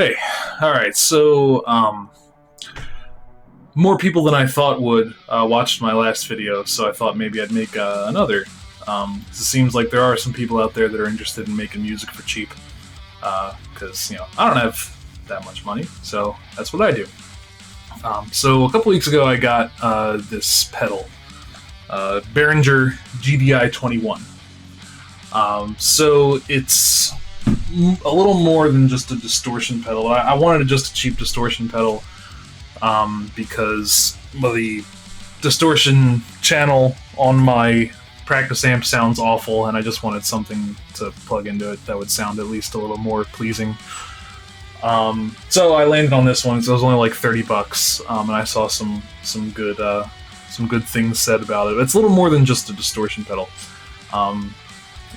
Hey, all right. So, more people than I thought would watched my last video, so I thought maybe I'd make another. 'Cause it seems like there are some people out there that are interested in making music for cheap. Because I don't have that much money, so that's what I do. So a couple weeks ago, I got this pedal, Behringer GDI 21. So it's a little more than just a distortion pedal. I wanted just a cheap distortion pedal because the distortion channel on my practice amp sounds awful, and I just wanted something to plug into it that would sound at least a little more pleasing. So I landed on this one. So it was only like $30, and I saw some good things said about it. It's a little more than just a distortion pedal.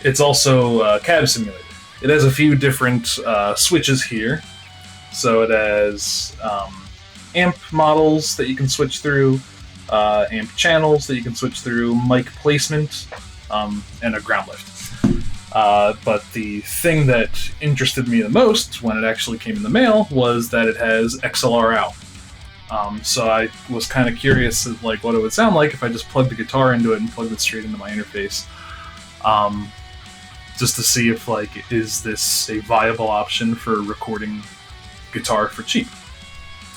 It's also a cab simulator. It has a few different switches here. So it has amp models that you can switch through, amp channels that you can switch through, mic placement, and a ground lift. But the thing that interested me the most when it actually came in the mail was that it has XLR out. So I was kind of curious at, what it would sound like if I just plugged the guitar into it and plugged it straight into my interface. Just to see if, is this a viable option for recording guitar for cheap?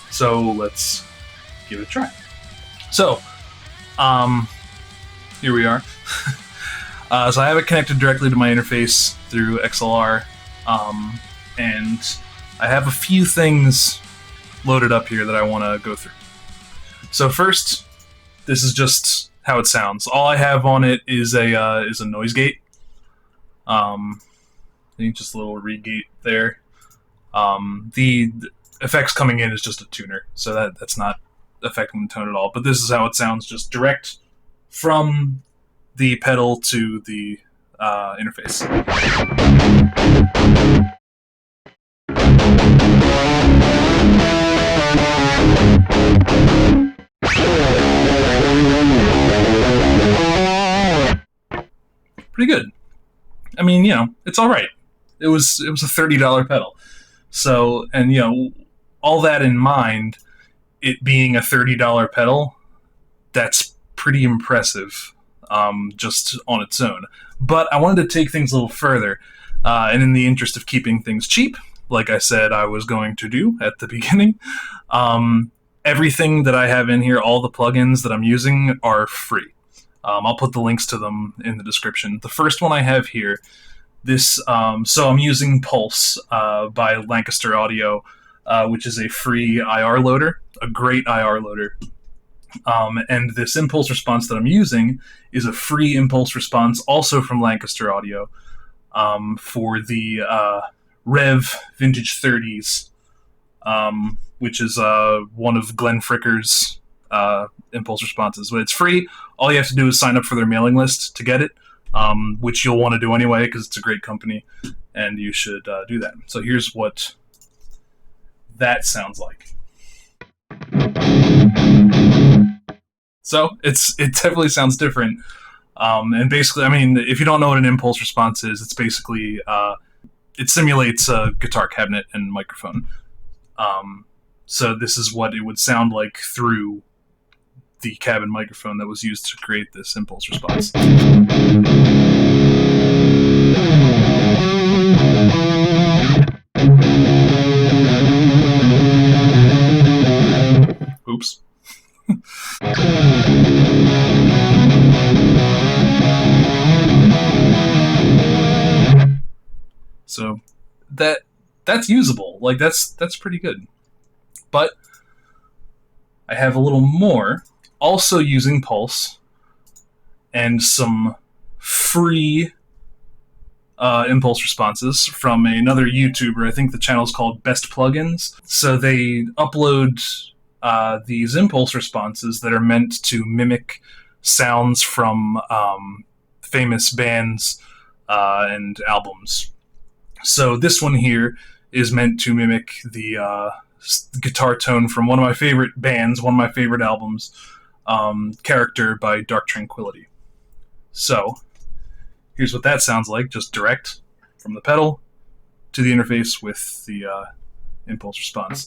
So let's give it a try. So, here we are. So I have it connected directly to my interface through XLR, and I have a few things loaded up here that I want to go through. So first, this is just how it sounds. All I have on it is a noise gate. I think just a little reed gate there. The effects coming in is just a tuner, so that's not affecting the tone at all. But this is how it sounds, just direct from the pedal to the interface. Pretty good. I mean, it's all right. It was a $30 pedal. So, and all that in mind, it being a $30 pedal, that's pretty impressive, just on its own. But I wanted to take things a little further, and in the interest of keeping things cheap, like I said I was going to do at the beginning, everything that I have in here, all the plugins that I'm using, are free. I'll put the links to them in the description. The first one I have here, so I'm using Pulse by Lancaster Audio, which is a free IR loader, a great IR loader. And this impulse response that I'm using is a free impulse response, also from Lancaster Audio, for the Rev Vintage 30s, which is one of Glenn Fricker's impulse responses. But it's free. All you have to do is sign up for their mailing list to get it, which you'll want to do anyway because it's a great company, and you should do that. So here's what that sounds like. So it definitely sounds different. And basically, I mean, if you don't know what an impulse response is, it's basically it simulates a guitar cabinet and microphone. So this is what it would sound like through the cabin microphone that was used to create this impulse response. Oops. So that's usable. That's pretty good. But I have a little more, also using Pulse, and some free impulse responses from another YouTuber. I think the channel is called Best Plugins. So they upload these impulse responses that are meant to mimic sounds from famous bands and albums. So this one here is meant to mimic the guitar tone from one of my favorite bands, one of my favorite albums, Character by Dark Tranquillity. So here's what that sounds like, just direct from the pedal to the interface with the impulse response.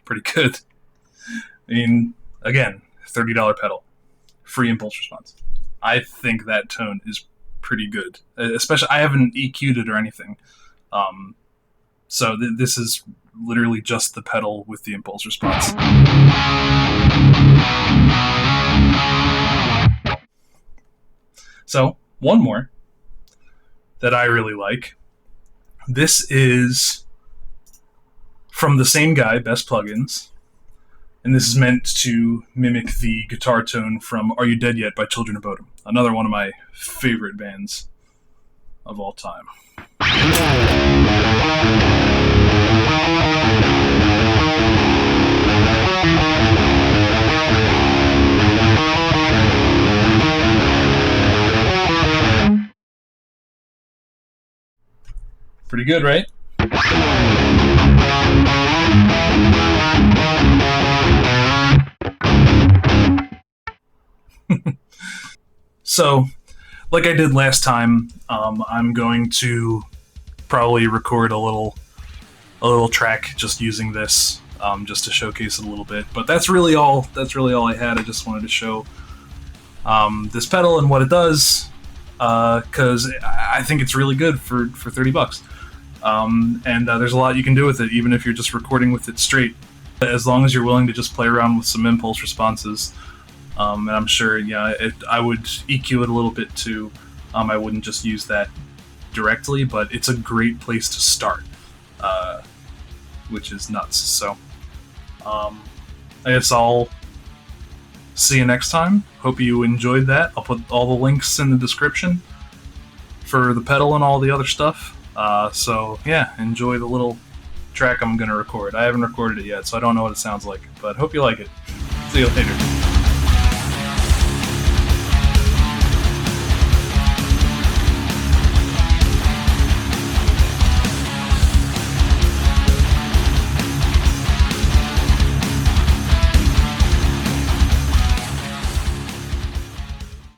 Pretty good. I mean, again, $30 pedal, free impulse response. I think that tone is pretty good. Especially, I haven't EQ'd it or anything. So this is literally just the pedal with the impulse response. So, one more that I really like. This is from the same guy, Best Plugins, and this is meant to mimic the guitar tone from Are You Dead Yet by Children of Bodom, another one of my favorite bands of all time. Pretty good, right? So, like I did last time, I'm going to probably record a little track just using this, just to showcase it a little bit. But that's really all I had. I just wanted to show this pedal and what it does, because I think it's really good for $30. And there's a lot you can do with it, even if you're just recording with it straight, as long as you're willing to just play around with some impulse responses. And I'm sure, I would EQ it a little bit too. I wouldn't just use that directly, but it's a great place to start, which is nuts. So, I guess I'll see you next time. Hope you enjoyed that. I'll put all the links in the description for the pedal and all the other stuff. So yeah, enjoy the little track I'm going to record. I haven't recorded it yet, so I don't know what it sounds like, but hope you like it. See you later.